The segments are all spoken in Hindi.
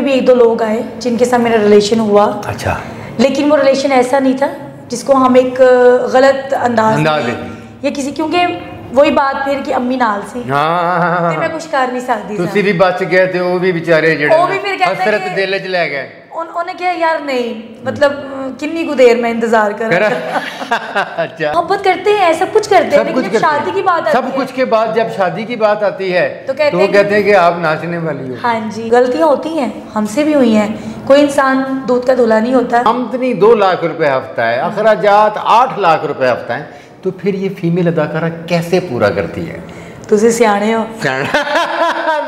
भी एक दो लोग आए जिनके साथ मेरा रिलेशन हुआ। अच्छा। लेकिन वो रिलेशन ऐसा नहीं था जिसको हम एक गलत अंदाज में या किसी, क्योंकि वही बात फिर कि अम्मी नाल सी ते मैं कुछ कर नहीं सकती। तुसी भी बच गए थे, वो भी बेचारे जेड़े वो भी फिर कहते हसरत दिल च ले गए। उन्होंने कहा यार नहीं, मतलब कितनी को देर मैं इंतजार कर। अच्छा, मोहब्बत करते हैं, सब कुछ करते हैं, लेकिन जब शादी की बात आती है, सब कुछ के बाद जब शादी की बात आती है तो वो कहते हैं कि आप नाचने वाली हो। हाँ जी, गलतियां होती हैं, हमसे भी हुई हैं। कोई इंसान दूध का धुला नहीं होता। आमदनी 2 लाख रुपए हफ्ता है, अखराजात 8 लाख रुपए हफ्ता है, तो फिर ये फीमेल अदाकारा कैसे पूरा करती है? तुसी सियाने हो।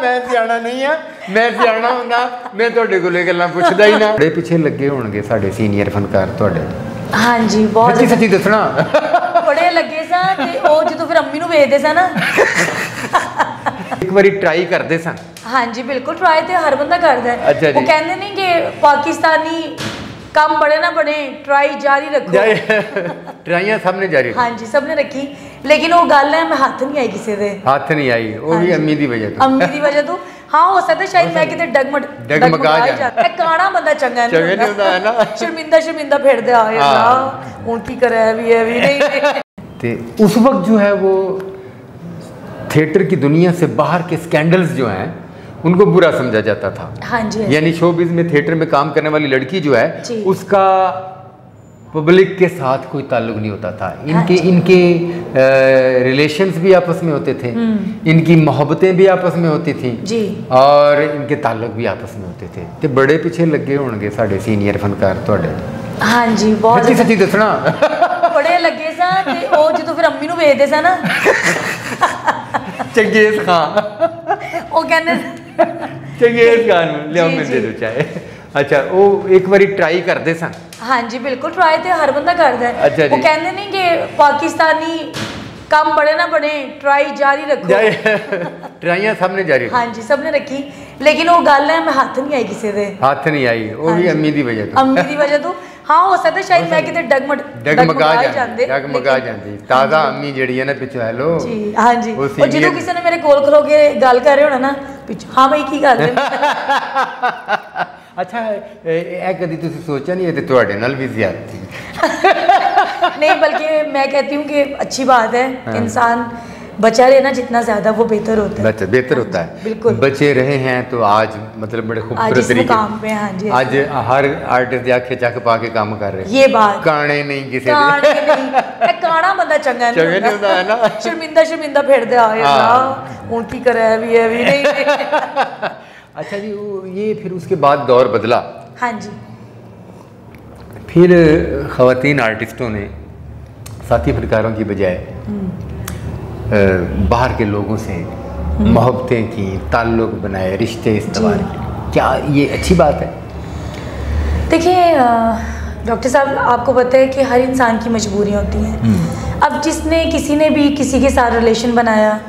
मैं सियाना नहीं है, मैं सियाना हुंदा मैं तुहाडे कोले गल्लां पुछदा ही ना। बड़े पिछे लगे होणगे साडे सीनियर फनकार तुहाडे। हाँ जी, बहुत सच्ची सच्ची दसना। बड़े लगे सा ते ओ जदों फिर अम्मी नूं वेखदे सा ना। एक बारी ट्राई करदे सन। हाँ जी बिल्कुल, ट्राई तो हर बंदा करता है। अच्छा वो कहते नहीं कि पाकिस्तानी काम बड़े ना बने, ट्राई जारी रखो। ट्राइयां सबने जारी हाँ जी, सबने रखी, लेकिन वो गल है मैं हाथ नहीं आई किसी दे। हाथ नहीं आई, वो भी अम्मी दी वजह तो। अम्मी दी वजह तो हाँ, हो सकता शायद मैं किते डगमगा जाता। काना बंदा चंगा नहीं होता है ना। शर्मिंदा फिरदे आ यार हुन की करे भी नहीं। ते उस वक्त जो है वो थिएटर की दुनिया से बाहर के स्कैंडल्स जो हैं उनको बुरा समझा जाता था। हाँ जी, यानी शोबिज़ में थिएटर में काम करने वाली लड़की जो है उसका पब्लिक के साथ कोई ताल्लुक नहीं होता था। इनके रिलेशंस भी आपस में होते थे, इनकी मोहब्बतें भी आपस में होती थी जी, और इनके ताल्लुक भी आपस में होते थे। तो बड़े पीछे लगे होणगे साडे सीनियर फनकार तुहाडे। हाँ जी, बहुत सच्ची सच्ची दसना। बड़े लगे सा ते ओ जदों फिर अम्मी नूं वेखदे सा ना। चंगेज खान, ओ कहंदे चंगेज खान लियाओ मैं दे दो चाहे। अच्छा, वो एक बारी ट्राई करदे सन। हाँ जी बिल्कुल, ट्राई तो हर बंदा करता है। अच्छा, वो कहते नहीं कि पाकिस्तानी काम बड़े ना बने, ट्राई जारी रखो। ट्राइयां सबने जारी। हाँ जी, सबने रखी, लेकिन वो गल है मैं हाथ नहीं आई किसी दे। हाथ नहीं आई, वो भी अम्मी दी वजह तो। अम्मी दी वजह तो हाँ, हो सकता शायद मैं किते डगमगा जांदी। ताजा अम्मी जेड़ी है ना पिछो हेलो जी। हाँ जी, और जदों किसी ने मेरे कोल खलो के गल कर रहे होना ना पिछो, हाँ भाई की गल है। अच्छा, ए कदी तुसी सोचा नहीं है ते तुहाडे नाल भी ज़्यादती? नहीं, बल्कि मैं कहती हूँ कि अच्छी बात है कि इंसान बचा रहे ना जितना ज्यादा वो बेहतर होता है। बेहतर होता है, बिल्कुल। बचे रहे हैं तो आज मतलब बड़े खूबसूरत तरीके काम पे। हाँ जी, आज हर आर्टिस्ट आखे चक पा के काम कर रहे हैं। ये बात काने नहीं किसी काना बंदा चंगा नहीं होता है ना। शर्मिंदा फिरदे आ यार हुन की करे भी नहीं। अच्छा जी, ये फिर उसके बाद दौर बदला। हाँ जी, फिर ख़वातीन आर्टिस्टों ने साथी फनकारों की बजाय बाहर के लोगों से मोहब्बतें की, ताल्लुक़ बनाए, रिश्ते इस्तेमाल किए। क्या ये अच्छी बात है? देखिए डॉक्टर साहब, आपको पता है कि हर इंसान की मजबूरियाँ होती हैं। अब जिसने किसी ने भी किसी के साथ रिलेशन बनाया,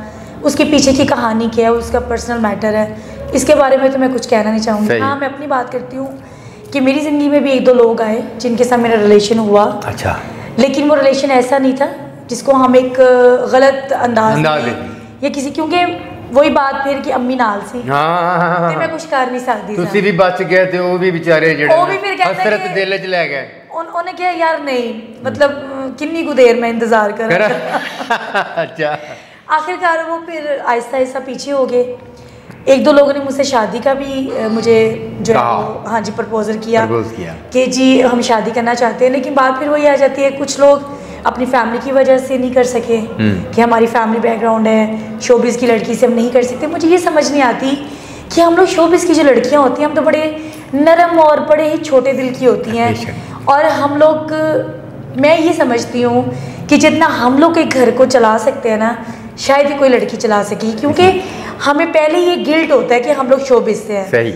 उसके पीछे की कहानी क्या है, उसका पर्सनल मैटर है, इसके बारे में तो मैं कुछ कहना नहीं चाहूँगी। हाँ, मैं अपनी बात करती हूँ कि मेरी ज़िंदगी में भी एक दो लोग आए जिनके साथ मेरा रिलेशन हुआ। अच्छा, लेकिन वो रिलेशन ऐसा नहीं था जिसको हम एक गलत अंदाज में या किसी, क्योंकि वही बात फिर कि अम्मी नाल सी ते मैं कुछ कर नहीं सकती। तुसी भी बच गए थे, वो भी बेचारे जेड़े वो भी फिर कहते हसरत दिल च ले गए। उन्होंने कहा यार नहीं, मतलब कितनी को देर मैं इंतजार कर। अच्छा, आखिरकार वो फिर आहिस्ता आहिस्ता पीछे हो गए। एक दो लोगों ने मुझसे शादी का भी मुझे जो है वो हाँ जी प्रपोजल किया कि जी हम शादी करना चाहते हैं, लेकिन बात फिर वही आ जाती है, कुछ लोग अपनी फैमिली की वजह से नहीं कर सके कि हमारी फैमिली बैकग्राउंड है, शोबिज़ की लड़की से हम नहीं कर सकते। मुझे ये समझ नहीं आती कि हम लोग शोबिज़ की जो लड़कियां होती हैं, हम तो बड़े नरम और बड़े ही छोटे दिल की होती हैं, और हम लोग, मैं ये समझती हूँ कि जितना हम लोग एक घर को चला सकते हैं ना, शायद ही कोई लड़की चला सकी, क्योंकि हमें पहले ये गिल्ट होता है कि हम लोग शोबिज़ से हैं। सही,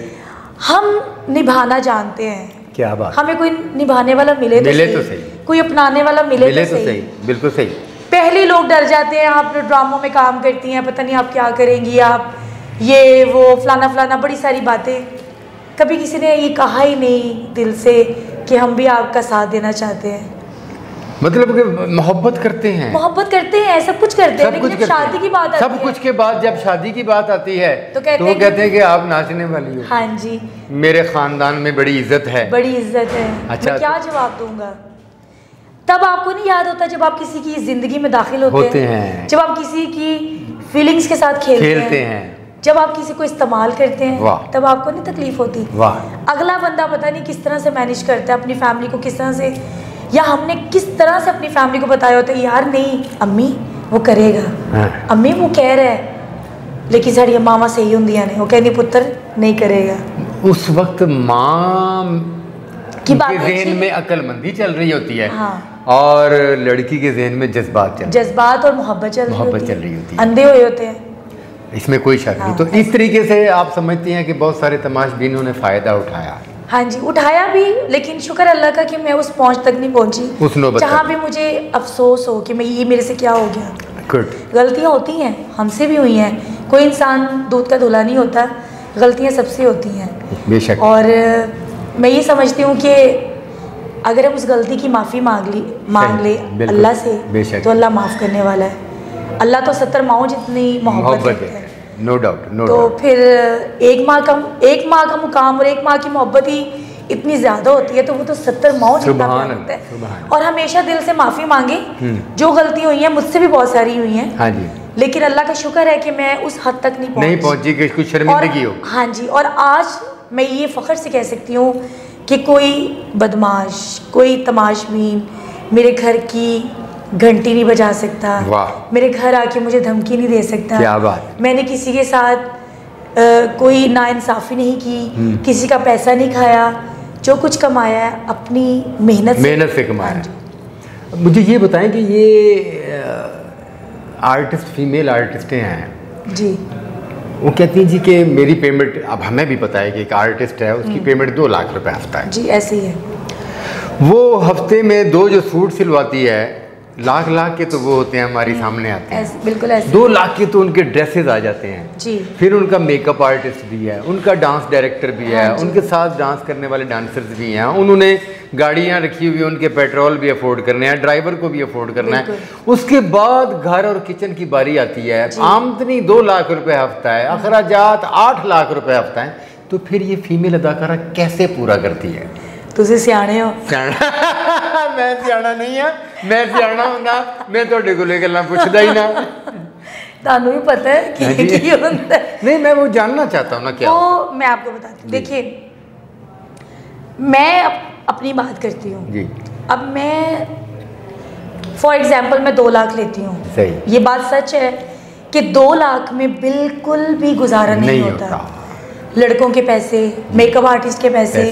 हम निभाना जानते हैं। क्या बात, हमें कोई निभाने वाला मिले तो सही, कोई अपनाने वाला मिले तो सही। बिल्कुल सही। पहले लोग डर जाते हैं, आप ड्रामों में काम करती हैं, पता नहीं आप क्या करेंगी, आप ये वो फलाना फलाना बड़ी सारी बातें। कभी किसी ने ये कहा ही नहीं दिल से कि हम भी आपका साथ देना चाहते हैं। मतलब कि मोहब्बत करते हैं, सब कुछ करते हैं, लेकिन जब शादी की बात आती है, सब कुछ के बाद जब शादी की बात आती है तो वो कहते हैं कि आप नाचने वाली हो। हाँ जी, मेरे खानदान में बड़ी इज्जत है, बड़ी इज्जत है। अच्छा, मैं क्या जवाब दूंगा? तब आपको नहीं याद होता जब आप किसी की जिंदगी में दाखिल होते हैं, जब आप किसी की फीलिंग्स के साथ खेलते हैं, जब आप किसी को इस्तेमाल करते हैं, तब आपको नहीं तकलीफ होती। अगला बंदा पता नहीं किस तरह से मैनेज करता है अपनी फैमिली को, किस तरह से, या हमने किस तरह से अपनी फैमिली को बताया होता है यार नहीं अम्मी वो करेगा, अम्मी वो कह रहा है, लेकिन साड़ी मामा सही होंदियां ने, वो कहनी पुत्र नहीं करेगा। उस वक्त माँ की ज़हन में अक्लमंदी चल रही होती है, और लड़की के ज़हन में जज्बात और मोहब्बत चल रही होती है, अंधे हुए होते हैं, इसमें कोई शक नहीं। तो इस तरीके से आप समझती हैं कि बहुत सारे तमाशबीनों ने फ़ायदा उठाया। हाँ जी, उठाया भी, लेकिन शुक्र अल्लाह का कि मैं उस पहुंच तक नहीं पहुंची जहाँ भी मुझे अफसोस हो कि मैं ये मेरे से क्या हो गया। गुड। गलतियाँ होती हैं, हमसे भी हुई हैं, कोई इंसान दूध का धुला नहीं होता, गलतियाँ सबसे होती हैं बेशक। और मैं ये समझती हूँ कि अगर हम उस गलती की माफ़ी मांग ले अल्लाह से, तो अल्लाह माफ़ करने वाला है। अल्लाह तो 70 माओ जितनी मोहब्बत है, नो डाउट। तो फिर एक माँ का मुकाम और एक माँ की मोहब्बत ही इतनी ज़्यादा होती है, तो वो तो 70 माओ जितना होता है। और हमेशा दिल से माफ़ी मांगे, जो गलती हुई है मुझसे भी बहुत सारी हुई हैं। हाँ जी। लेकिन अल्लाह का शुक्र है कि मैं उस हद तक नहीं पहुंची कि कुछ शर्मिंदगी हो। हाँ जी, और आज मैं ये फ़ख्र से कह सकती हूँ कि कोई बदमाश, कोई तमाशबीन मेरे घर की घंटी नहीं बजा सकता, मेरे घर आके मुझे धमकी नहीं दे सकता। क्या बात। मैंने किसी के साथ कोई नाइंसाफ़ी नहीं की, किसी का पैसा नहीं खाया, जो कुछ कमाया है अपनी मेहनत से कमाया। मुझे ये बताएं कि ये आर्टिस्ट, फीमेल आर्टिस्टें हैं जी, वो कहती हैं जी कि मेरी पेमेंट, अब हमें भी पता है कि एक आर्टिस्ट है उसकी पेमेंट 2 लाख रुपए हफ्ता है जी, ऐसे ही है। वो हफ्ते में 2 जो सूट सिलवाती है, लाख के तो वो होते हैं हमारी सामने आते हैं, बिल्कुल ऐसे। 2 लाख के तो उनके ड्रेसेस आ जाते हैं जी। फिर उनका मेकअप आर्टिस्ट भी है, उनका डांस डायरेक्टर भी है, उनके साथ डांस करने वाले डांसर्स भी हैं, उन्होंने गाड़ियां रखी हुई, उनके पेट्रोल भी अफोर्ड करने हैं, ड्राइवर को भी अफोर्ड करना है, उसके बाद घर और किचन की बारी आती है, आमदनी 2 लाख रुपए हफ्ता है, अखराजात 8 लाख रुपए हफ्ता है, तो फिर ये फीमेल अदाकारा कैसे पूरा करती है? तुझे सियाने हो। मैं सियाना नहीं है, मैं सियाना होंदा मैं ਤੁਹਾਡੇ ਕੋਲੇ ਗੱਲਾਂ ਪੁੱਛਦਾ ही ना। तानू भी पता है कि ਕੀ ਹੁੰਦਾ है। नहीं, मैं वो जानना चाहता हूँ ना क्या। तो मैं आपको बताती हूँ, देखिए मैं अपनी बात करती हूँ जी। अब मैं फॉर एग्जाम्पल मैं 2 लाख लेती हूँ, सही, ये बात सच है कि 2 लाख में बिल्कुल भी गुजारा नहीं होता। लड़कों के पैसे, मेकअप आर्टिस्ट के पैसे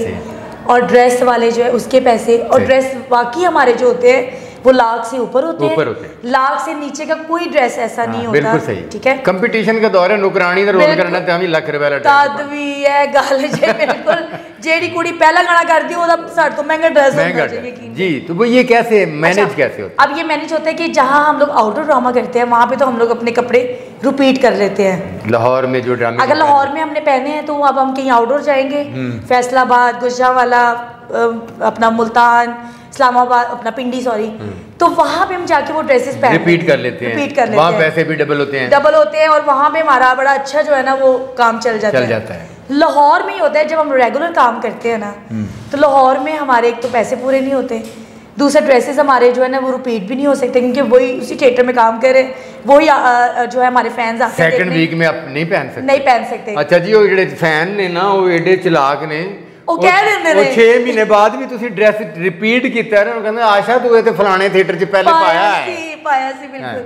और ड्रेस वाले जो है उसके पैसे, और ड्रेस बाकी हमारे जो होते हैं वो लाख से ऊपर होते हैं, लाख से नीचे का कोई ड्रेस ऐसा नहीं होता। बिल्कुल सही, ठीक है। कंपटीशन का दौर है, नौकरानी दा रोल करना ते हम लाख रुपए वाला तद भी है गल जे बिल्कुल जेडी कुड़ी पहला गाना करदी ओदा साड तो महंगा ड्रेस होना चाहिए जी। तो वो ये कैसे मैनेज कैसे होता है? अब ये मैनेज होता है कि जहाँ हम लोग आउटडोर ड्रामा करते हैं वहाँ पे तो हम लोग अपने कपड़े रिपीट कर लेते हैं। लाहौर में जो ड्रामे, अगर लाहौर में हमने पहने हैं तो अब हम कहीं आउटडोर जाएंगे, फैसलाबाद, गुजरावाला, अपना मुल्तान, इस्लामाबाद, अपना पिंडी, सॉरी, तो वहाँ पे हम जाके वो ड्रेसेस पहन रिपीट कर लेते हैं, वहाँ पैसे भी डबल होते हैं, और वहाँ पे हमारा बड़ा अच्छा जो है ना वो काम चल जाता है। लाहौर में ही होता है जब हम रेगुलर काम करते हैं ना, तो लाहौर में हमारे एक तो पैसे पूरे नहीं होते, दूसरा ड्रेसेस हमारे जो है ना वो रिपीट भी नहीं हो सकते, क्योंकि वही उसी थिएटर में काम कर रहे हैं, वही जो है हमारे फैंस आते हैं। सेकंड वीक में आप नहीं पहन सकते। अच्छा जी, वो ਜਿਹੜੇ फैन ने ना वो एडे चलाक ने, ਉਹ ਕਹਿ ਦਿੰਦੇ ਨੇ 6 ਮਹੀਨੇ ਬਾਅਦ ਵੀ ਤੁਸੀਂ ਡਰੈਸ ਰਿਪੀਟ ਕੀਤਾ, ਉਹਨਾਂ ਨੂੰ ਕਹਿੰਦੇ ਆਸ਼ਾ ਤੂੰ ਇਹ ਤੇ ਫਲਾਣੇ ਥੀਏਟਰ 'ਚ ਪਹਿਲੇ ਪਾਇਆ ਸੀ ਬਿਲਕੁਲ।